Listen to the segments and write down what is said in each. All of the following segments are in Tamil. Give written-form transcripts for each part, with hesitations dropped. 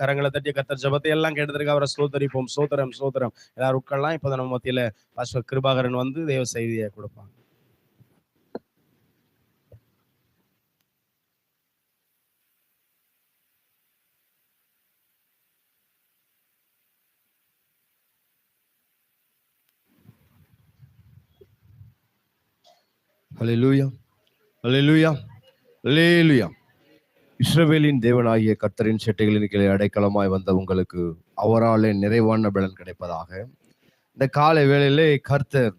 கரங்களை தட்டி கர்த்தர் ஜெபத்தை எல்லாம் கேட்டதற்கு அவரை ஸ்தோத்தரிப்போம். ஸ்தோத்திரம் ஸ்தோத்திரம். எல்லாரும் உட்காரலாம். இப்போ நம்ம மத்தியில பாஸ்டர் கிருபாகரன் வந்து தேவ செய்தியை கொடுப்பாங்க. ஹல்லேலூயா, ஹல்லேலூயா, ஹல்லேலூயா. இஸ்ரவேலின் தேவனாகிய கர்த்தரின் செட்டைகளின் கீழே அடைக்கலமாய் வந்த உங்களுக்கு அவராலே நிறைவான பலன் கிடைப்பதாக. இந்த காலை வேளையிலே கர்த்தர்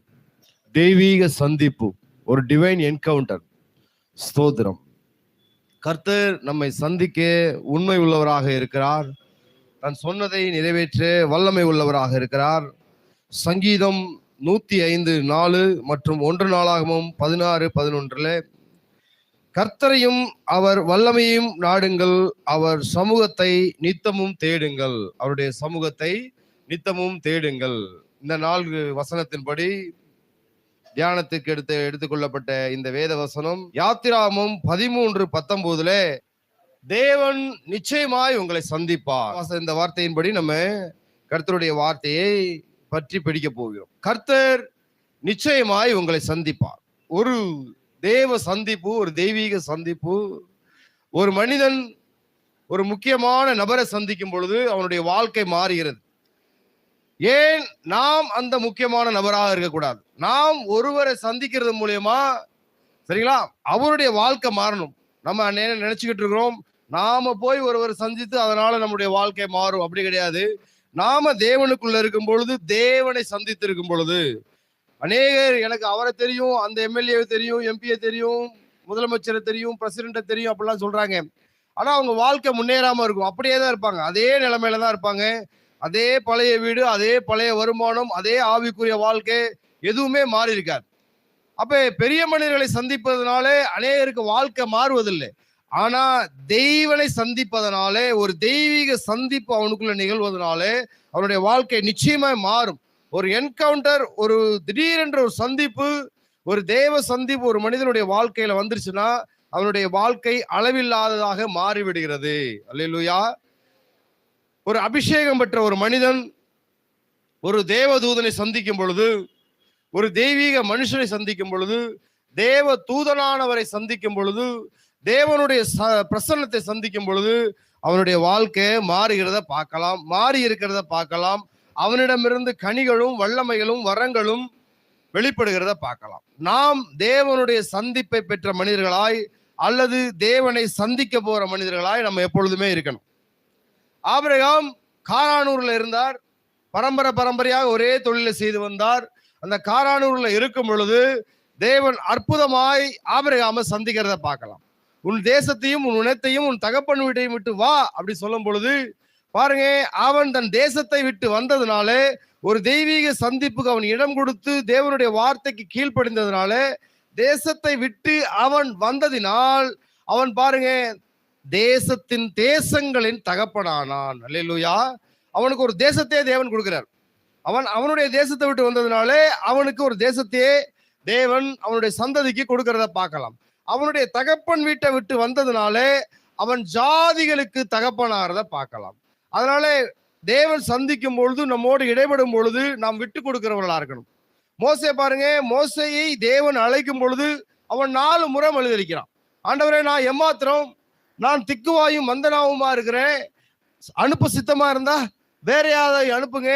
தெய்வீக சந்திப்பு, ஒரு டிவைன் என்கவுண்டர். ஸ்தோத்திரம். கர்த்தர் நம்மை சந்திக்க உண்மை உள்ளவராக இருக்கிறார். நான் சொன்னதை நிறைவேற்ற வல்லமை உள்ளவராக இருக்கிறார். சங்கீதம் 105:4 மற்றும் 1 நாளாகமம் 16:11 கர்த்தரையும் அவர் வல்லமையும் நாடுங்கள், அவர் சமூகத்தை நித்தமும் தேடுங்கள். அவருடைய சமூகத்தை நித்தமும் தேடுங்கள். இந்த 4 வசனத்தின்படி தியானத்துக்கு எடுத்துக்கொள்ளப்பட்ட இந்த வேத வசனம் யாத்திராகமம் 13:19 தேவன் நிச்சயமாய் உங்களை சந்திப்பார். இந்த வார்த்தையின்படி நம்ம கர்த்தருடைய வார்த்தையை பற்றி பிடிக்க போகிறோம். கர்த்தர் நிச்சயமாய் உங்களை சந்திப்பார். ஒரு தேவ சந்திப்பு, ஒரு தெய்வீக சந்திப்பு. ஒரு மனிதன் ஒரு முக்கியமான நபரை சந்திக்கும் பொழுது அவனுடைய வாழ்க்கை மாறுகிறது. ஏன் நாம் அந்த முக்கியமான நபராக இருக்கக்கூடாது? நாம் ஒருவரை சந்திக்கிறது மூலியமா, சரிங்களா, அவருடைய வாழ்க்கை மாறணும். நம்ம நினைச்சுக்கிட்டு இருக்கிறோம் நாம போய் ஒருவரை சந்தித்து அதனால நம்முடைய வாழ்க்கை மாறும். அப்படி கிடையாது. நாம தேவனுக்குள்ள இருக்கும் பொழுது, தேவனை சந்தித்து இருக்கும் பொழுது, அநேகர் எனக்கு அவரை தெரியும், அந்த எம்எல்ஏ தெரியும், எம்பியை தெரியும், முதலமைச்சரை தெரியும், பிரசிடென்ட்டை தெரியும் அப்படிலாம் சொல்றாங்க. ஆனா அவங்க வாழ்க்கை முன்னேறாம இருக்கும். அப்படியே தான் இருப்பாங்க. அதே நிலைமையில தான் இருப்பாங்க. அதே பழைய வீடு, அதே பழைய வருமானம், அதே ஆவிக்குரிய வாழ்க்கை, எதுவுமே மாறி இருக்காது. அப்ப பெரிய மனிதர்களை சந்திப்பதனாலே அநேகருக்கு வாழ்க்கை மாறுவதில்லை. ஆனா தெய்வனை சந்திப்பதனாலே, ஒரு தெய்வீக சந்திப்பு அவனுக்குள்ள நிகழ்வதனாலே அவனுடைய வாழ்க்கை நிச்சயமாய் மாறும். ஒரு என்கவுண்டர், ஒரு திடீரென்ற ஒரு சந்திப்பு, ஒரு தேவ சந்திப்பு ஒரு மனிதனுடைய வாழ்க்கையில வந்துருச்சுன்னா அவனுடைய வாழ்க்கை அளவில்லாததாக மாறிவிடுகிறது. அல்லேலூயா. ஒரு அபிஷேகம் பெற்ற ஒரு மனிதன் ஒரு தேவ தூதனை சந்திக்கும் பொழுது, ஒரு தெய்வீக மனுஷனை சந்திக்கும் பொழுது, தேவ தூதனானவரை சந்திக்கும் பொழுது, தேவனுடைய பிரசன்னத்தை சந்திக்கும் பொழுது அவனுடைய வாழ்க்கை மாறுகிறத பார்க்கலாம், மாறி இருக்கிறத பார்க்கலாம். அவனிடமிருந்து கனிகளும் வல்லமைகளும் வரங்களும் வெளிப்படுகிறத பார்க்கலாம். நாம் தேவனுடைய சந்திப்பை பெற்ற மனிதர்களாய் அல்லது தேவனை சந்திக்க போற மனிதர்களாய் நம்ம எப்பொழுதுமே இருக்கணும். ஆபிரகாம் காரானூர்ல இருந்தார். பரம்பரையாக ஒரே தொழிலை செய்து வந்தார். அந்த காரானூர்ல இருக்கும் பொழுது தேவன் அற்புதமாய் ஆபிரகாமை சந்திக்கிறத பார்க்கலாம். உன் தேசத்தையும் உன் இனத்தையும் உன் தகப்பன் வீட்டையும் விட்டு வா அப்படி சொல்லும் பொழுது பாருங்க, அவன் தன் தேசத்தை விட்டு வந்ததுனால, ஒரு தெய்வீக சந்திப்புக்கு அவன் இடம் கொடுத்து தேவனுடைய வார்த்தைக்கு கீழ்ப்படிந்ததுனால, தேசத்தை விட்டு அவன் வந்ததினால் அவன் பாருங்க தேசத்தின் தேசங்களின் தகப்பனானான். அல்லேலூயா. அவனுக்கு ஒரு தேசத்தையே தேவன் கொடுக்கிறார். அவனுடைய தேசத்தை விட்டு வந்ததுனாலே அவனுக்கு ஒரு தேசத்தையே தேவன் அவனுடைய சந்ததிக்கு கொடுக்கிறத பார்க்கலாம். அவனுடைய தகப்பன் வீட்டை விட்டு வந்ததுனாலே அவன் ஜாதிகளுக்கு தகப்பனாகிறத பார்க்கலாம். அதனால தேவன் சந்திக்கும் பொழுது, நம்மோடு இடைபடும் பொழுது நாம் விட்டு கொடுக்கிறவர்களா இருக்கணும். மோசே பாருங்க, மோசையை தேவன் அழைக்கும் பொழுது அவன் 4 முறை மறுதலிக்கிறான். ஆண்டவரே, நான் எம்மாத்திரம், நான் திக்குவாயும் மந்தனாவுமா இருக்கிறேன், அனுப்ப சித்தமா இருந்தா வேற யாராவது அனுப்புங்க.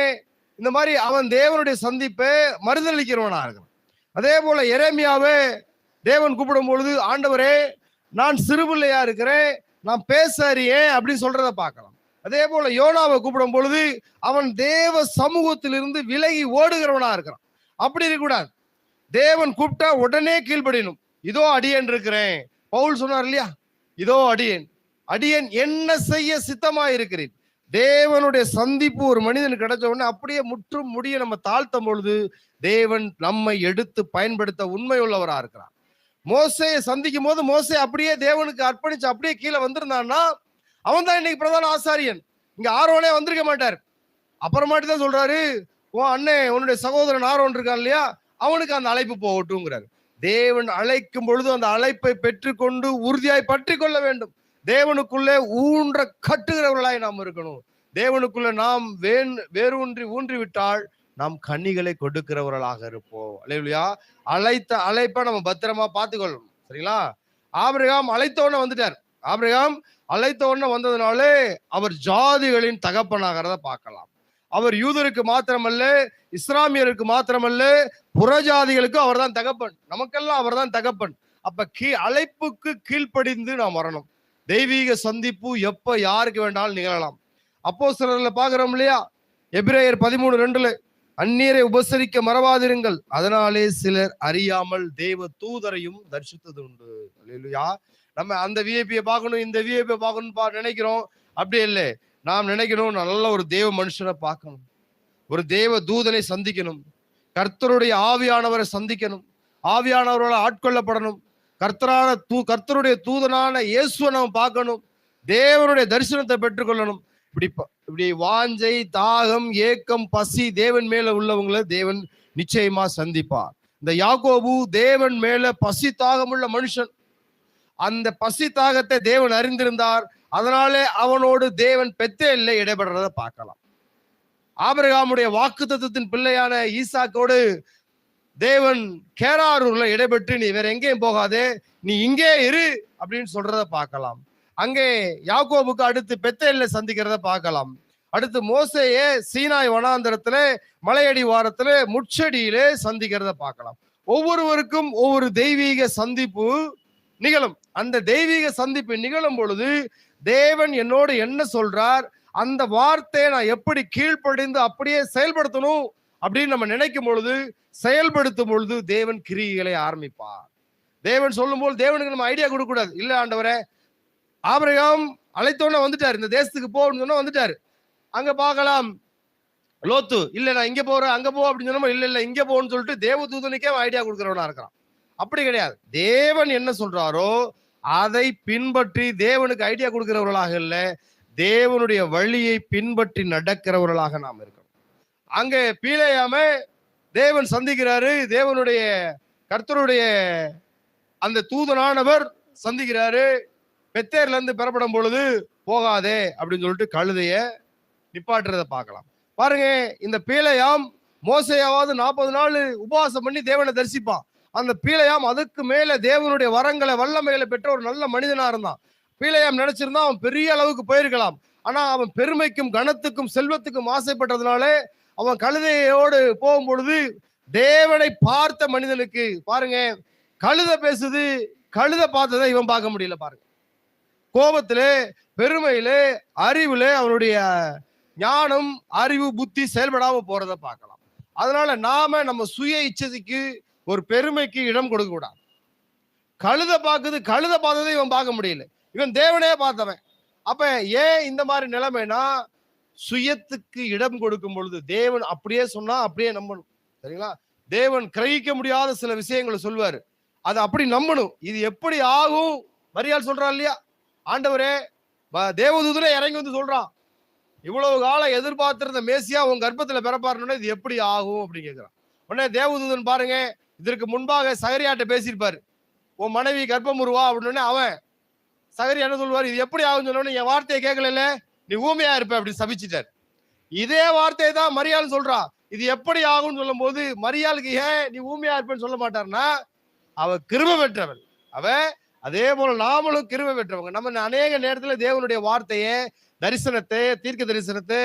இந்த மாதிரி அவன் தேவனுடைய சந்திப்பை மறுதலிக்கிறவனா இருக்கிறான். அதே போல எரேமியாவே தேவன் கூப்பிடும் பொழுது, ஆண்டவரே நான் சிறுபிள்ளையா இருக்கிறேன், நான் பேச அறியேன் அப்படின்னு சொல்றத பார்க்கலாம். அதே போல யோனாவை கூப்பிடும் பொழுது அவன் தேவ சமூகத்திலிருந்து விலகி ஓடுகிறவனா இருக்கிறான். அப்படி இருக்கக்கூடாது. தேவன் கூப்பிட்டா உடனே கீழ்ப்படியணும். இதோ அடியேன் இருக்கிறேன். பவுல் சொன்னார் இல்லையா, இதோ அடியேன் என்ன செய்ய சித்தமா இருக்கிறேன். தேவனுடைய சந்திப்பு ஒரு மனிதனுக்கு கிடைச்ச உடனே அப்படியே முற்றும் முடிய நம்ம தாழ்த்தும் பொழுது தேவன் நம்மை எடுத்து பயன்படுத்த உண்மை உள்ளவரா இருக்கிறார். மோசையை சந்திக்கும் போது மோசே அப்படியே தேவனுக்கு அர்ப்பணிச்சு அப்படியே கீழே வந்திருந்தான்னா அவன் தான் இன்னைக்கு பிரதான ஆசாரியன். இங்க ஆரோனே வந்திருக்க மாட்டார். அப்புறமாட்டி தான் சொல்றாரு, உன் அண்ணே உன்னுடைய சகோதரன் ஆரோன் இருக்கான் இல்லையா, அவனுக்கு அந்த அழைப்பு போகட்டும்ங்கிறாரு. தேவன் அழைக்கும் பொழுது அந்த அழைப்பை பெற்றுக்கொண்டு உறுதியாய் பற்றி கொள்ள வேண்டும். தேவனுக்குள்ளே ஊன்ற கட்டுகிறவர்களாய் நாம் இருக்கணும். தேவனுக்குள்ள நாம் ஊன்றி விட்டால் நாம் கன்னிகளை கொடுக்கிறவர்களாக இருப்போம். அல்லேலூயா. அழைப்பை நம்ம பத்திரமா பார்த்துக்கொள்ளணும். சரிங்களா? ஆபிரகாம் அழைத்தோன்னு வந்துட்டார். ஆபிரகாம் அழைத்தோன்னு வந்ததுனாலே அவர் ஜாதிகளின் தகப்பனாகிறத பார்க்கலாம். அவர் யூதருக்கு மாத்திரமல்ல, இஸ்லாமியருக்கு மாத்திரமல்ல, புறஜாதிகளுக்கு அவர் தான் தகப்பன். நமக்கெல்லாம் அவர் தான் தகப்பன். அப்ப அழைப்புக்கு கீழ்ப்படிந்து நாம் வரணும். தெய்வீக சந்திப்பு எப்ப யாருக்கு வேண்டாலும் நிகழலாம். அப்போஸ்தலர்ல பாக்குறோம் இல்லையா? எபிரேயர் 13:2 அந்நியரை உபசரிக்க மறவாதிருங்கள், அதனாலே சிலர் அறியாமல் தேவ தூதரையும் தரிசித்தது உண்டு. அல்லேலூயா. நம்ம அந்த விஐபியை பார்க்கணும், இந்த விஐபியை பார்க்கணும் நினைக்கிறோம். அப்படி இல்லை. நாம் நினைக்கணும், நல்ல ஒரு தேவ மனுஷனை பார்க்கணும், ஒரு தேவ தூதனை சந்திக்கணும், கர்த்தருடைய ஆவியானவரை சந்திக்கணும், ஆவியானவரால் ஆட்கொள்ளப்படணும், கர்த்தருடைய தூதனான இயேசுவை நம்ம பார்க்கணும், தேவனுடைய தரிசனத்தை பெற்றுக்கொள்ளணும். இப்படி வாஞ்சை, தாகம், ஏக்கம், பசி தேவன் மேல உள்ளவங்களை தேவன் நிச்சயமா சந்திப்பார். இந்த யாக்கோபு தேவன் மேல பசி தாகம் உள்ள மனுஷன். அந்த பசி தாகத்தை தேவன் அறிந்திருந்தார். அதனாலே அவனோடு தேவன் பெத்தேலிலே இடைபடுறத பார்க்கலாம். ஆபிரகாமுடைய வாக்குத்தத்தத்தின் பிள்ளையான ஈசாக்கோடு தேவன் கேராரூர்ல இடைபெற்று, நீ வேற எங்கேயும் போகாதே, நீ இங்கே இரு அப்படின்னு சொல்றத பார்க்கலாம். அங்கே யாக்கோபுக்கு அடுத்து பெத்தேலில சந்திக்கிறத பார்க்கலாம். அடுத்து மோசேயே சீனாய் வனாந்தரத்துல மலையடி வாரத்துல முட்செடியிலே சந்திக்கிறத பார்க்கலாம். ஒவ்வொருவருக்கும் ஒவ்வொரு தெய்வீக சந்திப்பு நிகழும். அந்த தெய்வீக சந்திப்பு நிகழும் பொழுது தேவன் என்னோடு என்ன சொல்றார், அந்த வார்த்தையை நான் எப்படி கீழ்ப்படிந்து அப்படியே செயல்படுத்தணும் அப்படின்னு நம்ம நினைக்கும் பொழுது, செயல்படுத்தும் பொழுது தேவன் கிரியைகளை ஆரம்பிப்பார். தேவன் சொல்லும் போது தேவனுக்கு நம்ம ஐடியா கொடுக்க கூடாது. இல்ல ஆண்டவரே, ஆபிரகாம் அழைத்தோன்னு வந்துட்டாரு, இந்த தேசத்துக்கு போகணும்னு சொன்னா வந்துட்டாரு. அங்க பார்க்கலாம் லோத்து, இல்ல நான் இங்க போறேன் அங்க போ அப்படின்னு சொன்னா, இல்ல இங்க போன்னு சொல்லிட்டு தேவதூதனுக்கே ஐடியா கொடுக்கிறவனா இருக்கிறான். அப்படி கிடையாது. தேவன் என்ன சொல்றாரோ அதை பின்பற்றி, தேவனுக்கு ஐடியா கொடுக்கிறவர்களாக இல்ல, தேவனுடைய வழியை பின்பற்றி நடக்கிறவர்களாக நாம் இருக்கணும். அங்கே பீலேயாம தேவன் சந்திக்கிறாரு, தேவனுடைய கர்த்தருடைய அந்த தூதனானவர் சந்திக்கிறாரு. பெத்தேர்ல இருந்து பெறப்படும் பொழுது போகாதே அப்படின்னு சொல்லிட்டு கழுதைய நிப்பாட்டுறத பார்க்கலாம். பாருங்க, இந்த பீலேயாம் மோசேயாவது 40 நாள் உபவாசம் பண்ணி தேவனை தரிசிப்பான். அந்த பீலேயாம் அதுக்கு மேல தேவனுடைய வரங்களை வல்லமைகளை பெற்ற ஒரு நல்ல மனிதனா இருந்தான். பீலேயாம் நினைச்சிருந்தா அவன் பெரிய அளவுக்கு போயிருக்கலாம். ஆனா அவன் பெருமைக்கும் கனத்துக்கும் செல்வத்துக்கும் ஆசைப்பட்டதுனாலே அவன் கழுதையோடு போகும் பொழுது தேவனை பார்த்த மனிதனுக்கு பாருங்க, கழுத பேசுது, கழுத பார்த்ததை இவன் பார்க்க முடியல. பாருங்க, கோபத்திலே, பெருமையிலே, அறிவிலே அவனுடைய ஞானம், அறிவு, புத்தி செயல்படாம போறத பார்க்கலாம். அதனால நாம நம்ம சுய இச்சைக்கு, ஒரு பெருமைக்கு இடம் கொடுக்க கூடாது. கழுத பார்க்குது, கழுத பார்த்ததை இவன் பார்க்க முடியல, இவன் தேவனே பார்த்தவன். அப்ப ஏன் இந்த மாதிரி நிலைமைனா, சுயத்துக்கு இடம் கொடுக்கும் பொழுது தேவன் அப்படியே சொன்னா அப்படியே நம்பணும். சரிங்களா? தேவன் கிரகிக்க முடியாத சில விஷயங்களை சொல்வாரு, அதை அப்படி நம்பணும். இது எப்படி ஆகும்? மரியாள் சொல்றான் இல்லையா, ஆண்டவரே தேவதூதனே இறங்கி வந்து சொல்றான், இவ்வளவு காலம் எதிர்பார்த்திருந்த மேசியா உன் கர்ப்பத்துல பிறப்பாருன்னா இது எப்படி ஆகும் அப்படின்னு கேட்கிறான். உடனே தேவதூதன் பாருங்க, இதற்கு முன்பாக சகரியாட்ட பேசியிருப்பாரு, உன் மனைவி கர்ப்பம் உருவா அப்படின்னு. அவன் சகரி என்ன சொல்லுவார், இது எப்படி ஆகும் சொன்னோன்னு, என் வார்த்தையை கேட்கல, நீ ஊமையா இருப்ப அப்படின்னு சபிச்சிட்டார். இதே வார்த்தையை தான் மரியாள் சொல்றா, இது எப்படி ஆகும்னு சொல்லும் போது மரியாளுக்கு ஏன் நீ ஊமையா இருப்பேன்னு சொல்ல மாட்டார்னா, அவ கிருபை பெற்றவள். அவ அதே போல நாமளும் கிருபை பெற்றவங்க. நம்ம அநேக நேரத்துல தேவனுடைய வார்த்தையை, தரிசனத்தை, தீர்க்க தரிசனத்தை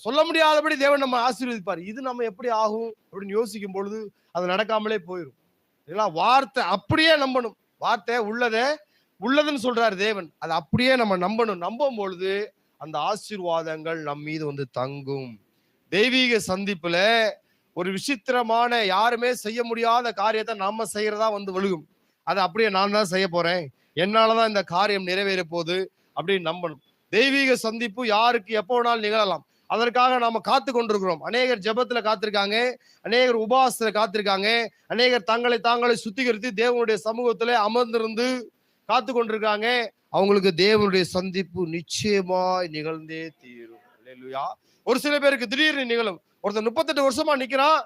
சொல்ல முடியாதபடி தேவன் நம்ம ஆசீர்வதிப்பார். இது நம்ம எப்படி ஆகும் அப்படின்னு யோசிக்கும் பொழுது அது நடக்காமலே போயிடும். வார்த்தை அப்படியே நம்பணும். வார்த்தை உள்ளதுன்னு சொல்றாரு தேவன், அதை அப்படியே நம்ம நம்பணும். நம்பும் பொழுது அந்த ஆசீர்வாதங்கள் நம் மீது வந்து தங்கும். தெய்வீக சந்திப்புல ஒரு விசித்திரமான, யாருமே செய்ய முடியாத காரியத்தை நம்ம செய்யறதா வந்து விழுகும். அதை அப்படியே நான் தான் செய்ய போறேன், என்னாலதான் இந்த காரியம் நிறைவேற போகுது அப்படின்னு நம்பணும். தெய்வீக சந்திப்பு யாருக்கு எப்போ வேணாலும் நிகழலாம். அதற்காக நாம காத்து கொண்டிருக்கிறோம். அநேகர் ஜெபத்துல காத்திருக்காங்க, அநேகர் உபவாசத்துல காத்திருக்காங்க, அநேகர் தாங்களை சுத்திகரித்து தேவனுடைய சமூகத்துல அமர்ந்திருந்து காத்து கொண்டிருக்காங்க. அவங்களுக்கு தேவனுடைய சந்திப்பு நிச்சயமாய் நிகழ்ந்தே தீரும். அல்லேலூயா. ஒரு சில பேருக்கு திடீர்னு நிகழும். ஒருத்தர் 38 வருஷமா நிக்கிறான்,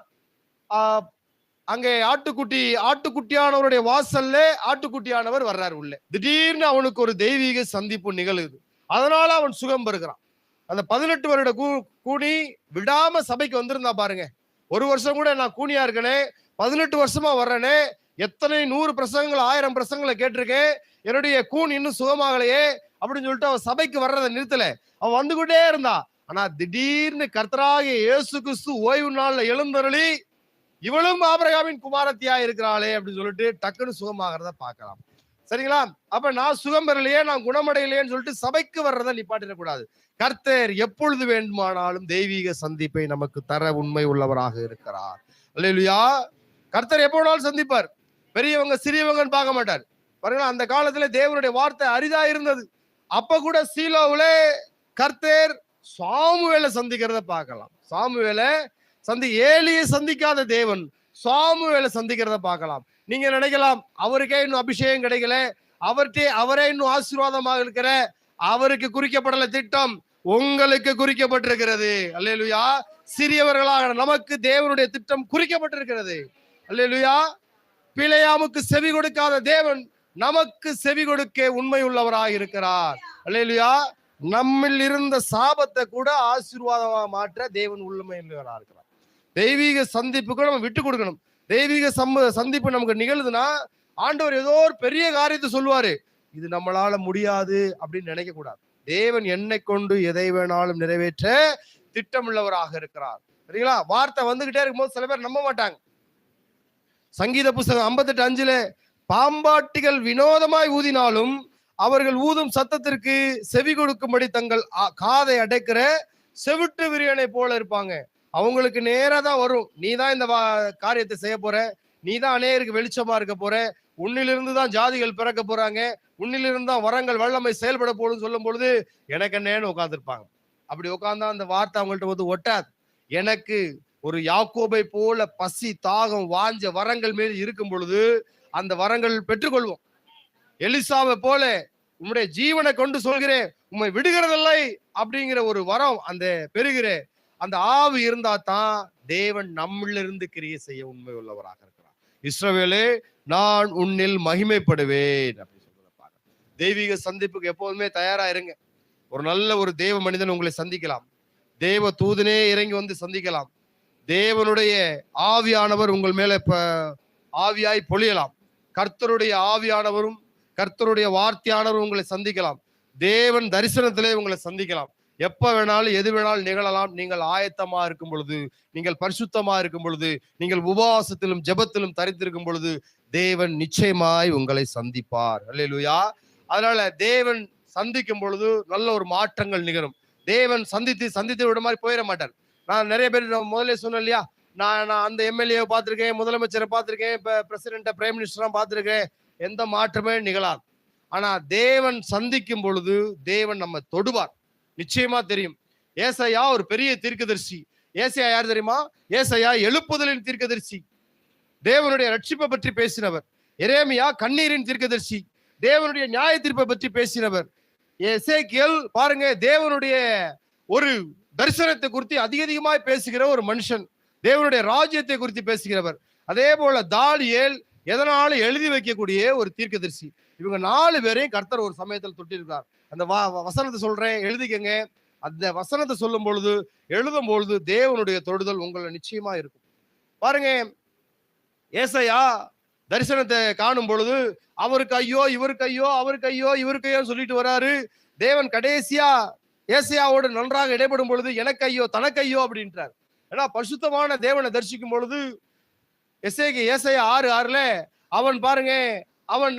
அங்கே ஆட்டுக்குட்டியானவருடைய வாசல்ல ஆட்டுக்குட்டியானவர் வர்றாரு உள்ள. திடீர்னு அவனுக்கு ஒரு தெய்வீக சந்திப்பு நிகழுது. அதனால அவன் சுகம் பெறுகிறான். அந்த 18 வருட கூனி விடாம சபைக்கு வந்திருந்தா பாருங்க. ஒரு வருஷம் கூட நான் கூனியா இருக்கனே, 18 வருஷமா வர்றேனே, எத்தனை 100 பிரசங்கங்கள் 1000 பிரசங்களை கேட்டிருக்கேன், என்னுடைய கூன் இன்னும் சுகமாகலையே அப்படின்னு சொல்லிட்டு அவன் சபைக்கு வர்றதை நிறுத்தல. அவன் வந்துகிட்டே இருந்தான். ஆனா திடீர்னு கர்த்தராகிய இயேசு கிறிஸ்து ஓய்வு நாள்ல எழுந்தருளி, இவளும் ஆபிரகாமின் குமாரத்தியா இருக்கிறாளே அப்படின்னு சொல்லிட்டு டக்குன்னு சுகமாகறத பார்க்கலாம். சரிங்களா? அப்ப நான் சுகம் பெறலையே, நான் குணமடையலையேன்னு சொல்லிட்டு சபைக்கு வர்றதை நிப்பாட்டிடக்கூடாது. கர்த்தர் எப்பொழுது வேண்டுமானாலும் தெய்வீக சந்திப்பை நமக்கு தர உண்மை உள்ளவராக இருக்கிறார். அல்லேலூயா. கர்த்தர் எப்போ வேணாலும் சந்திப்பார். பெரியவங்க சிறியவங்கன்னு பார்க்க மாட்டார். பாருங்களா, அந்த காலத்துல தேவனுடைய வார்த்தை அரிதா இருந்தது. அப்ப கூட சீலோவுல கர்த்தர் சாமுவேலை சந்திக்கிறத பார்க்கலாம். ஏலியை சந்திக்காத தேவன் சாமுவேலை சந்திக்கிறத பார்க்கலாம். நீங்க நினைக்கலாம், அவருக்கே இன்னும் அபிஷேகம் கிடைக்கல, அவரே இன்னும் ஆசீர்வாதமாக இருக்கிற, அவருக்கு குறிக்கப்படல திட்டம், உங்களுக்கு குறிக்கப்பட்டிருக்கிறது. அல்லேலூயா. சிறியவர்களாக நமக்கு தேவனுடைய திட்டம் குறிக்கப்பட்டிருக்கிறது. அல்லேலூயா. பிழையாமுக்கு செவி கொடுக்காத தேவன் நமக்கு செவி கொடுக்க உண்மை உள்ளவராக இருக்கிறார். அல்லேலூயா. நம்மில் இருந்த சாபத்தை கூட ஆசீர்வாதமாக மாற்ற தேவன் உண்மை உள்ளவராக இருக்கிறார். தெய்வீக சந்திப்புக்கு நம்ம விட்டு கொடுக்கணும். தெய்வீக சந்திப்பு நமக்கு நிகழுதுன்னா ஆண்டவர் ஏதோ ஒரு பெரிய காரியத்தை சொல்லுவாரு, இது நம்மளால முடியாது அப்படின்னு நினைக்க கூடாது. தேவன் என்னை கொண்டு எதை வேணாலும் நிறைவேற்ற திட்டமுள்ளவராக இருக்கிறார். சரிங்களா? வார்த்தை வந்துகிட்டே இருக்கும்போது சில பேர் நம்ப மாட்டாங்க. சங்கீத புஸ்தகம் 58:5 பாம்பாட்டிகள் வினோதமாய் ஊதினாலும் அவர்கள் ஊதும் சத்தத்திற்கு செவி கொடுக்கும்படி தங்கள் காதை அடைக்கிற செவிட்டு விரியனை போல இருப்பாங்க. அவங்களுக்கு நேரா தான் வரும், நீ தான் இந்த காரியத்தை செய்ய போற, நீ தான் அநேகருக்கு வெளிச்சமா இருக்க போற, உன்னிலிருந்து தான் ஜாதிகள் பிறக்க போறாங்க, உன்னிலிருந்து தான் வரங்கள் வல்லமை செயல்பட போடும் சொல்லும் பொழுது எனக்கு என்னன்னு உட்காந்துருப்பாங்க. அப்படி உட்கார்ந்தா அந்த வார்த்தை அவங்கள்ட்ட வந்து ஒட்டாது. எனக்கு ஒரு யாக்கோபை போல பசி தாகம் வாஞ்ச வரங்கள் மேல் இருக்கும் பொழுது அந்த வரங்கள் பெற்றுக்கொள்வோம். எலிசாவை போல உம்முடைய ஜீவனை கொண்டு சொல்கிறேன், உம்மை விடுகிறதில்லை அப்படிங்கிற ஒரு வரம் அந்த பெறுகிற அந்த ஆவி இருந்தா தான் தேவன் நம்மளிருந்து கிரியை செய்ய உண்மை உள்ளவராக இருக்கிறார். இஸ்ரவேலே, நான் உன்னில் மகிமைப்படுவேன் அப்படின்னு சொல்றத பாருங்க. தெய்வீக சந்திப்புக்கு எப்போதுமே தயாரா இருங்க. ஒரு நல்ல ஒரு தேவ மனிதன் உங்களை சந்திக்கலாம், தேவ தூதனே இறங்கி வந்து சந்திக்கலாம், தேவனுடைய ஆவியானவர் உங்கள் மேல ஆவியாய் பொழியலாம், கர்த்தருடைய ஆவியானவரும் கர்த்தருடைய வார்த்தையானவரும் உங்களை சந்திக்கலாம், தேவன் தரிசனத்திலே உங்களை சந்திக்கலாம். எப்ப வேணாலும் எது வேணாலும் நிகழலாம். நீங்கள் ஆயத்தமா இருக்கும் பொழுது, நீங்கள் பரிசுத்தமா இருக்கும் பொழுது, நீங்கள் உபவாசத்திலும் ஜெபத்திலும் தரித்திருக்கும் பொழுது தேவன் நிச்சயமாய் உங்களை சந்திப்பார். அல்லேலூயா. அதனால தேவன் சந்திக்கும் பொழுது நல்ல ஒரு மாற்றங்கள் நிகழும். தேவன் சந்தித்து விட மாதிரி போயிட மாட்டார். நான் நிறைய பேர் முதல்ல சொன்னேன் இல்லையா, நான் அந்த எம்எல்ஏ பார்த்திருக்கேன், முதலமைச்சரை பார்த்திருக்கேன், இப்ப பிரசிடென்ட் பிரைம் மினிஸ்டரா பார்த்திருக்கேன், எந்த மாற்றமே நிகழாது. ஆனா தேவன் சந்திக்கும் பொழுது தேவன் நம்ம தொடுவார். நிச்சயமா தெரியும். ஏசாயா ஒரு பெரிய தீர்க்கதரிசி. ஏசாயா யார் தெரியுமா? ஏசாயா எழுப்புதலின் தீர்க்கதரிசி, தேவனுடைய ரட்சிப்பை பற்றி பேசினவர். எரேமியா கண்ணீரின் தீர்க்கதரிசி, தேவனுடைய நியாய தீர்ப்பை பற்றி பேசினவர். எசேக்கியேல் பாருங்க, தேவனுடைய ஒரு தரிசனத்தை குறித்து அதிகமாய் பேசுகிற ஒரு மனுஷன், தேவனுடைய ராஜ்யத்தை குறித்து பேசுகிறவர். அதே போல தானியேல் எதனாலும் எழுதி வைக்கக்கூடிய ஒரு தீர்க்கதரிசி. இவங்க 4 பேரையும் கர்த்தர் ஒரு சமயத்தில் தொட்டிருக்கிறார். அந்த வசனத்தை சொல்றேன், எழுதிக்கங்க. அந்த வசனத்தை சொல்லும் பொழுது எழுதும் பொழுது தேவனுடைய தொடுதல் உங்களை நிச்சயமா இருக்கும். பாருங்க, ஏசாயா தரிசனத்தை காணும் பொழுது அவருக்கு ஐயோ, இவருக்கு ஐயோ, அவருக்கு ஐயோ, இவருக்கு ஐயோ சொல்லிட்டு வராரு. தேவன் கடைசியா ஏசாயாவோடு நன்றாக இடைப்படும் பொழுது எனக்கு ஐயோ, தனக்கு ஐயோ அப்படின்றார். ஏன்னா பரிசுத்தமான தேவனை தரிசிக்கும் பொழுது ஏசாயா 6:6 அவன் பாருங்க,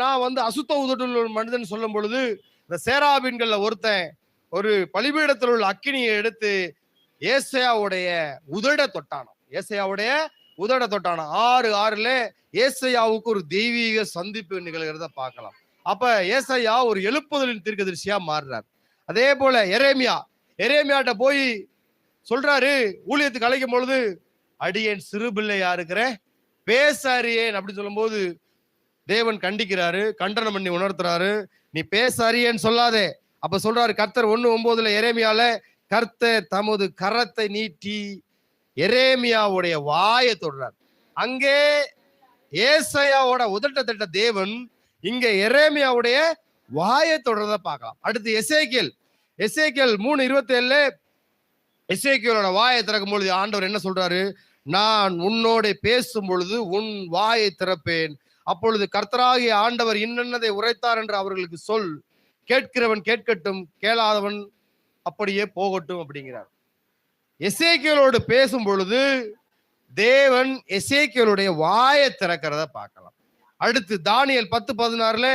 நான் வந்து அசுத்த உதடுள்ள மனிதன் சொல்லும் பொழுது இந்த சேராபீன்கள்ல ஒருத்தன் ஒரு பலிபீடத்தில் உள்ள அக்கினியை எடுத்து ஏசாயாவுடைய உதட தொட்டானோ. 6:6 ஏசாயாவுக்கு ஒரு தெய்வீக சந்திப்பு நிகழ்கிறத பார்க்கலாம். அப்ப ஏசாயா ஒரு எழுப்புதலின் தீர்க்கதரிசியா மாறுறார். அதே போல எரேமியாட்ட போய் சொல்றாரு, ஊழியத்துக்கு அழைக்கும் பொழுது அடியேன் சிறு பிள்ளையா இருக்கிறேன், பேச அறியேன் அப்படின்னு சொல்லும் போது தேவன் கண்டிக்கிறாரு, கண்டனம் பண்ணி உணர்த்துறாரு, நீ பேச அறியேன்னு சொல்லாதே. அப்ப சொல்றாரு கர்த்தர் 1:9 எரேமியால, கர்த்தர் தமது கரத்தை நீட்டி எரேமியாவுடைய வாயை தொடுறார். அங்கே ஏசாயாவோட உதட்ட தட்ட தேவன் இங்க எரேமியாவுடைய வாயை தொடர்றத பார்க்கலாம். அடுத்து எசேக்கியேல் 3:27 எசேக்கியேலோட வாயை திறக்கும் பொழுது ஆண்டவர் என்ன சொல்றாரு? நான் உன்னோட பேசும் பொழுது உன் வாயை திறப்பேன், அப்பொழுது கர்த்தராகிய ஆண்டவர் இன்னதை உரைத்தார் என்று அவர்களுக்கு சொல், கேட்கிறவன் கேட்கட்டும், கேளாதவன் அப்படியே போகட்டும் அப்படிங்கிறார். எசேக்கியேலோடு பேசும் பொழுது தேவன் எசேக்கியேலுடைய வாயை திறக்கிறத பார்க்கலாம். அடுத்து தானியேல் 10:16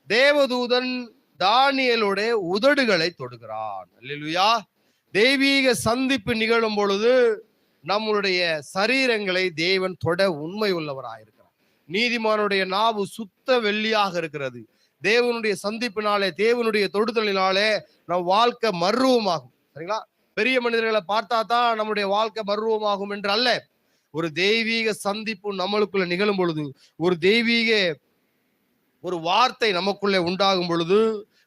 தேவதூதன் தானியேலுடைய உதடுகளை தொடுகிறான். அல்லேலூயா. தெய்வீக சந்திப்பு நிகழும் பொழுது நம்மளுடைய சரீரங்களை தேவன் தொட உண்மை உள்ளவராயிருக்கிறார். நீதிமானுடைய நாவு சுத்த வெள்ளியாக இருக்கிறது. தேவனுடைய சந்திப்பினாலே, தேவனுடைய தொடுதலினாலே நம் வாழ்க்கை மர்வமாகும். சரிங்களா? பெரிய மனிதர்களை பார்த்தா தான் நம்முடைய வாழ்க்கை மர்வமாகும் என்று அல்ல. ஒரு தெய்வீக சந்திப்பு நம்மளுக்குள்ள நிகழும் பொழுது, ஒரு தெய்வீக ஒரு வார்த்தை நமக்குள்ளே உண்டாகும் பொழுது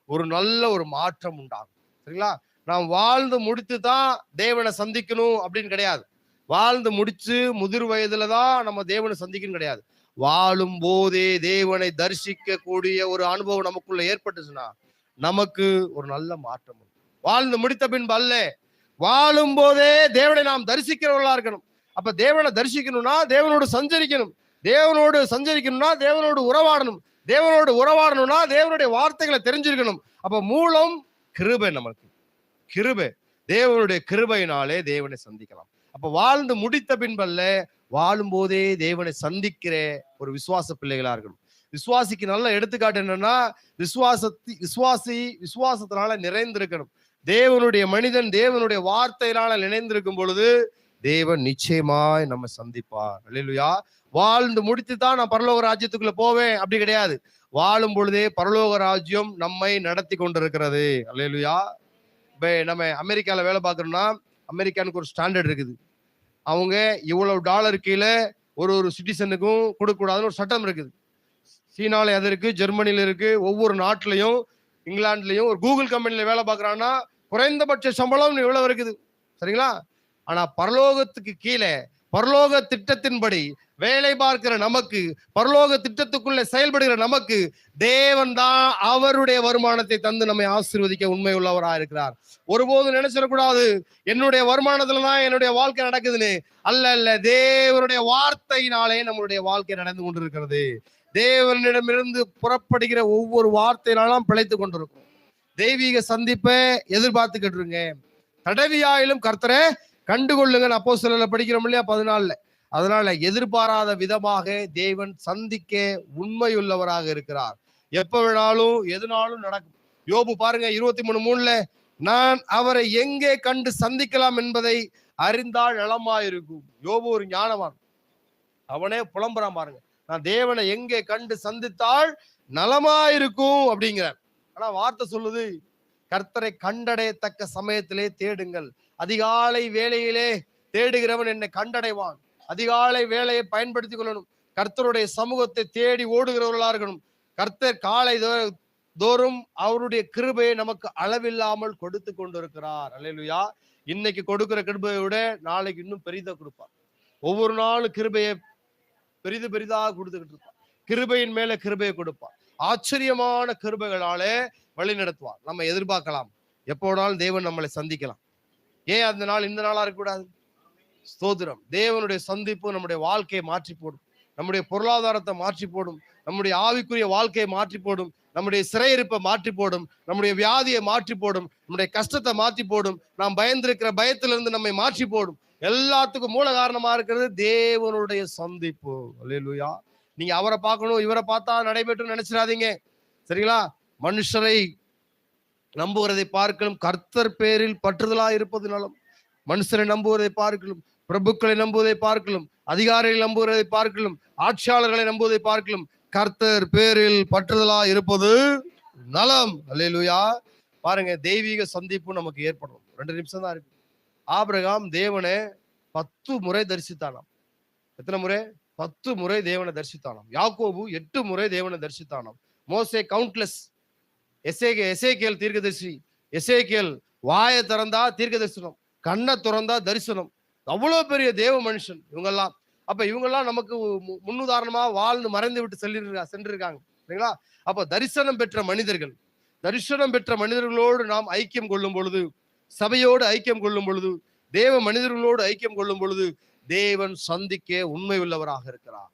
ஒரு நல்ல ஒரு மாற்றம் உண்டாகும். சரிங்களா? நாம் வாழ்ந்து முடித்து தான் தேவனை சந்திக்கணும் அப்படின்னு கிடையாது. வாழ்ந்து முடிச்சு முதிர் வயதுல தான் நம்ம தேவனை சந்திக்கணும் கிடையாது. வாழும் போதே தேவனை தரிசிக்க கூடிய ஒரு அனுபவம் நமக்குள்ள ஏற்பட்டுச்சுன்னா நமக்கு ஒரு நல்ல மாற்றம். வாழ்ந்து முடித்த பின்பு அல்ல, வாழும் போதே தேவனை நாம் தரிசிக்கிறவர்களா இருக்கணும். அப்ப தேவனை தரிசிக்கணும்னா தேவனோடு சஞ்சரிக்கணும். தேவனோடு சஞ்சரிக்கணும்னா தேவனோடு உறவாடணும். தேவனோடு உறவாடணும்னா தேவனுடைய வார்த்தைகளை தெரிஞ்சிருக்கணும். அப்ப மூலம் கிருபை, நமக்கு கிருபை, தேவனுடைய கிருபையினாலே தேவனை சந்திக்கலாம். அப்ப வாழ்ந்து முடித்த பின்பல்ல, வாழும் போதே தேவனை சந்திக்கிற ஒரு விசுவாச பிள்ளைகளா இருக்கணும். விசுவாசிக்கு நல்ல எடுத்துக்காட்டு என்னன்னா, விசுவாசத்தினால நிறைந்திருக்கணும். தேவனுடைய மனிதன் தேவனுடைய வார்த்தையினால நினைந்திருக்கும் பொழுது தேவன் நிச்சயமாய் நம்ம சந்திப்பார். அல்லேலூயா. வாழ்ந்து முடித்து தான் நான் பரலோக ராஜ்யத்துக்குள்ள போவேன் அப்படி கிடையாது. வாழும் பொழுதே பரலோக ராஜ்யம் நம்மை நடத்தி கொண்டிருக்கிறது. அல்லேலூயா. நம்ம அமெரிக்கால வேலை பார்க்கணும்னா அமெரிக்கானுக்கு ஒரு ஸ்டாண்டர்ட் இருக்குது. அவங்க இவ்வளவு டாலர் கீழே ஒரு சிட்டிசனுக்கும் கொடுக்க கூடாதுன்னு ஒரு சட்டம் இருக்குது. சீனால அது இருக்கு, ஜெர்மனில இருக்கு, ஒவ்வொரு நாட்டிலையும் இங்கிலாந்துலயும். ஒரு கூகுள் கம்பெனில வேலை பார்க்கறான்னா குறைந்தபட்ச சம்பளம் இவ்வளவு இருக்குது. சரிங்களா? ஆனா பரலோகத்துக்கு கீழே பரலோக திட்டத்தின்படி வேலை பார்க்கிற நமக்கு, பரலோக திட்டத்துக்குள்ள செயல்படுகிற நமக்கு தேவன் தான் அவருடைய வருமானத்தை தந்து நம்மை ஆசீர்வதிக்க உண்மை உள்ளவராக இருக்கிறார். ஒருபோதும் நினைச்சிடக்கூடாது என்னுடைய வருமானத்துலதான் என்னுடைய வாழ்க்கை நடக்குதுன்னு. அல்ல, தேவனுடைய வார்த்தையினாலே நம்மளுடைய வாழ்க்கை நடந்து கொண்டிருக்கிறது. தேவனிடமிருந்து புறப்படுகிற ஒவ்வொரு வார்த்தையினாலும் பிழைத்து கொண்டிருக்கும். தெய்வீக சந்திப்பை எதிர்பார்த்துக்கிட்டு இருங்க. தடவியாயிலும் கர்த்தரை கண்டுகொள்ளுங்க. அப்போஸ்தலர்ல படிக்கிறோம் இல்லையா 14. அதனால எதிர்பாராத விதமாக தேவன் சந்திக்க உண்மையுள்ளவராக இருக்கிறார். எப்ப வேணாலும் எதுனாலும் நடக்கும். யோபு பாருங்க 23:3 நான் அவரை எங்கே கண்டு சந்திக்கலாம் என்பதை அறிந்தால் நலமாயிருக்கும். யோபு ஒரு ஞானவான். அவனே புலம்புறான் பாருங்க, நான் தேவனை எங்கே கண்டு சந்தித்தால் நலமாயிருக்கும் அப்படிங்கிறார். ஆனா வார்த்தை சொல்லுது, கர்த்தரை கண்டடையத்தக்க சமயத்திலே தேடுங்கள். அதிகாலை வேளையிலே தேடுகிறவன் என்னை கண்டடைவான். அதிகாலை வேலையை பயன்படுத்திக் கொள்ளணும். கர்த்தருடைய சமூகத்தை தேடி ஓடுகிறவர்களா இருக்கணும். கர்த்தர் காலை தோறும் அவருடைய கிருபையை நமக்கு அளவில்லாமல் கொடுத்து கொண்டிருக்கிறார். அல்லேலூயா. இன்னைக்கு கொடுக்கிற கிருபையை விட நாளைக்கு இன்னும் பெரிதா கொடுப்பார். ஒவ்வொரு நாளும் கிருபையை பெரிதாக கொடுத்துக்கிட்டு இருப்பார். கிருபையின் மேல கிருபையை கொடுப்பார். ஆச்சரியமான கிருபைகளாலே வழி நடத்துவார். நம்ம எதிர்பார்க்கலாம், எப்போனாலும் தேவன் நம்மளை சந்திக்கலாம். ஏன் அந்த நாள் இந்த நாளா இருக்கக்கூடாது? ஸ்தோத்திரம். தேவனுடைய சந்திப்பு நம்முடைய வாழ்க்கையை மாற்றி போடும். நம்முடைய பொருளாதாரத்தை மாற்றி போடும். நம்முடைய ஆவிக்குரிய வாழ்க்கையை மாற்றி போடும். நம்முடைய சிறையிருப்பை மாற்றி போடும். நம்முடைய வியாதியை மாற்றி போடும். நம்முடைய கஷ்டத்தை மாற்றி போடும். நாம் பயந்திருக்கிற பயத்திலிருந்து நம்மை மாற்றி போடும். எல்லாத்துக்கும் மூல காரணமா இருக்கிறது தேவனுடைய சந்திப்பு. அல்லேலூயா. நீங்க அவரை பார்க்கணும், இவரை பார்த்தா நடைபெற்று நினைச்சிடாதீங்க. சரிங்களா? மனுஷரை நம்புகிறதை பார்க்கலும் கர்த்தர் பேரில் பற்றுதலா இருப்பது நலம். மனுஷரை நம்புவதை பார்க்கலும், பிரபுக்களை நம்புவதை பார்க்கலும், அதிகாரிகளை நம்புவதை பார்க்கலும், ஆட்சியாளர்களை நம்புவதை பார்க்கலும் கர்த்தர் பேரில் பற்றுதலா இருப்பது நலம். அல்லேலூயா. பாருங்க, தெய்வீக சந்திப்பு நமக்கு ஏற்படும். 2 நிமிஷம் தான் இருக்கு. ஆபிரகாம் தேவனை 10 முறை தரிசித்தானாம். எத்தனை முறை? 10 முறை தேவனை தரிசித்தானாம். யாக்கோபு 8 முறை தேவனை தரிசித்தானாம். மோசே கவுண்ட்லெஸ். எசேக்கியேல் தீர்க்கதரிசி. எசேக்கியேல் வாயை திறந்தா தீர்க்க தரிசனம், கண்ணை திறந்தா தரிசனம். அவ்வளவு பெரிய தேவ மனுஷன் இவங்கெல்லாம். அப்ப இவங்கெல்லாம் நமக்கு முன்னுதாரணமா வாழ்ந்து மறைந்து விட்டு சென்றிருக்காங்க சரிங்களா. அப்ப தரிசனம் பெற்ற மனிதர்களோடு நாம் ஐக்கியம் கொள்ளும் பொழுது, சபையோடு ஐக்கியம் கொள்ளும் பொழுது, தேவ மனிதர்களோடு ஐக்கியம் கொள்ளும் பொழுது தேவன் சந்திக்க உண்மை உள்ளவராக இருக்கிறார்.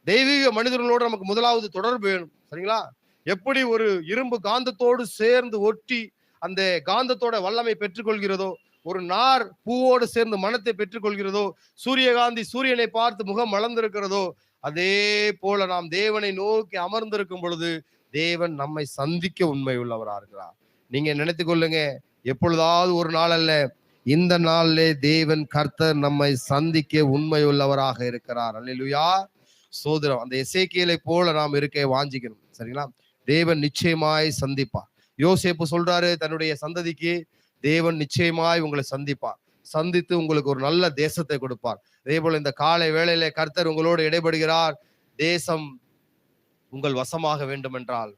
தெய்வீக மனிதர்களோடு நமக்கு முதலாவது தொடர்பு வேணும் சரிங்களா. எப்படி ஒரு இரும்பு காந்தத்தோடு சேர்ந்து ஒட்டி அந்த காந்தத்தோட வல்லமை பெற்றுக்கொள்கிறதோ, ஒரு நார் பூவோடு சேர்ந்து மனத்தை பெற்றுக்கொள்கிறதோ, சூரியகாந்தி சூரியனை பார்த்து முகம் மலர்ந்திருக்கிறதோ, அதே போல நாம் தேவனை நோக்கி அமர்ந்திருக்கும் பொழுது தேவன் நம்மை சந்திக்க உண்மை உள்ளவராக இருக்கிறார். நீங்க நினைத்துக் கொள்ளுங்க, எப்பொழுதாவது ஒரு நாள் அல்ல, இந்த நாளிலே தேவன் கர்த்தர் நம்மை சந்திக்க உண்மை உள்ளவராக இருக்கிறார். அல்லேலூயா, சோதரம். அந்த எசேக்கியேலை போல நாம் இருக்க வாஞ்சிக்கணும் சரிங்களா. தேவன் நிச்சயமாய் சந்திப்பார். யோசேப்பு சொல்றாரு தன்னுடைய சந்ததிக்கு, தேவன் நிச்சயமாய் உங்களை சந்திப்பார், சந்தித்து உங்களுக்கு ஒரு நல்ல தேசத்தை கொடுப்பார். அதே போல இந்த காலை வேளையிலே கர்த்தர் உங்களோடு இடைபடுகிறார். தேசம் உங்கள் வசமாக வேண்டும் என்றால்,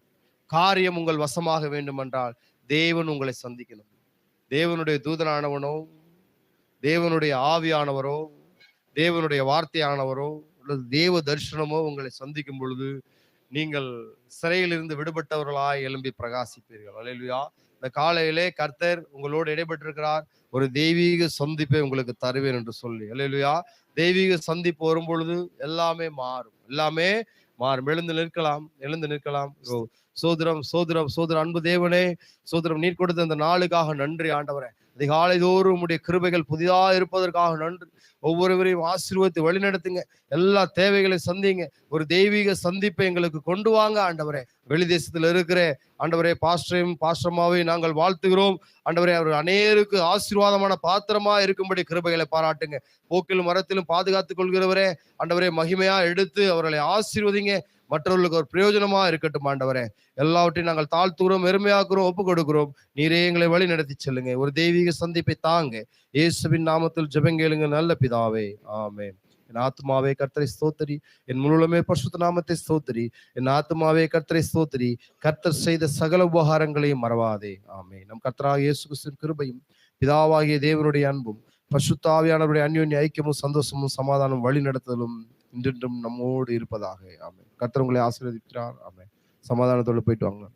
காரியம் உங்கள் வசமாக வேண்டும் என்றால் தேவன் உங்களை சந்திக்கணும். தேவனுடைய தூதனானவனோ, தேவனுடைய ஆவியானவரோ, தேவனுடைய வார்த்தையானவரோ அல்லது தேவ தரிசனமோ உங்களை சந்திக்கும் பொழுது நீங்கள் சிறையிலிருந்து விடுபட்டவர்களாய் எழும்பி பிரகாசிப்பீர்கள். அல்லேலூயா. இந்த காலையிலே கர்த்தர் உங்களோடு இடைபெற்றிருக்கிறார். ஒரு தெய்வீக சந்திப்பை உங்களுக்கு தருவேன் என்று சொல்லி, அல்லேலூயா. தெய்வீக சந்திப்பு வரும் பொழுது எல்லாமே மாறும், எல்லாமே மாறும். எழுந்து நிற்கலாம். சோதரம் சோதரம் சோதரம். அன்பு தேவனே, சோதரம், நீர் கொடுத்த அந்த நாளுக்காக நன்றி ஆண்டவரே. அதிகாலை தோறும் உம்முடைய கிருபைகள் புதிதா இருப்பதற்காக நன்றி. ஒவ்வொருவரையும் ஆசீர்வதித்து வழிநடத்துங்க, எல்லா தேவைகளை சந்திங்க. ஒரு தெய்வீக சந்திப்பை எங்களுக்கு கொண்டு வாங்க ஆண்டவரே. வெளி தேசத்துல இருக்கிற ஆண்டவரே பாஸ்டரமாவையும் நாங்கள் வாழ்த்துகிறோம் ஆண்டவரே. அவர் அநேருக்கு ஆசீர்வாதமான பாத்திரமா இருக்கும்படி கிருபைகளை பாராட்டுங்க. போக்கிலும் மரத்திலும் பாதுகாத்துக் கொள்கிறவரே ஆண்டவரே, மகிமையா எடுத்து அவர்களை ஆசீர்வதிங்க. மற்றவர்களுக்கு ஒரு பிரயோஜனமா இருக்கட்டும் ஆண்டவரே. எல்லாவற்றையும் நாங்கள் தாழ்த்துகிறோம், பெருமையாக்குறோம், ஒப்பு கொடுக்கிறோம். நீரே எங்களை வழி நடத்தி செல்லுங்க. ஒரு தெய்வீக சந்திப்பை தாங்க. இயேசுவின் நாமத்தில் ஜெபங்கேளுங்க நல்ல பிதாவே, ஆமென். என் ஆத்மாவே கர்த்தரை ஸ்தோத்திரி, என் முழுமே பரிசுத்த நாமத்தை ஸ்தோத்திரி. என் ஆத்மாவே கர்த்தரை ஸ்தோத்திரி, கர்த்தர் செய்த சகல உபகாரங்களையும் மறவாதே, ஆமென். நம் கர்த்தராகிய இயேசு கிறிஸ்துவின் கிருபையும் பிதாவாகிய தேவனுடைய அன்பும் பரிசுத்த ஆவியானவருடைய அந்யோன்ய ஐக்கியமும் சந்தோஷமும் சமாதானம் வழி நடத்துதலும் இன்றும் நம்மோடு இருப்பதாக, ஆமென். கர்த்தர் உங்களை ஆசீர்வதிக்கிறார், ஆமென். சமாதானத்தோடு போயிட்டு வாங்க.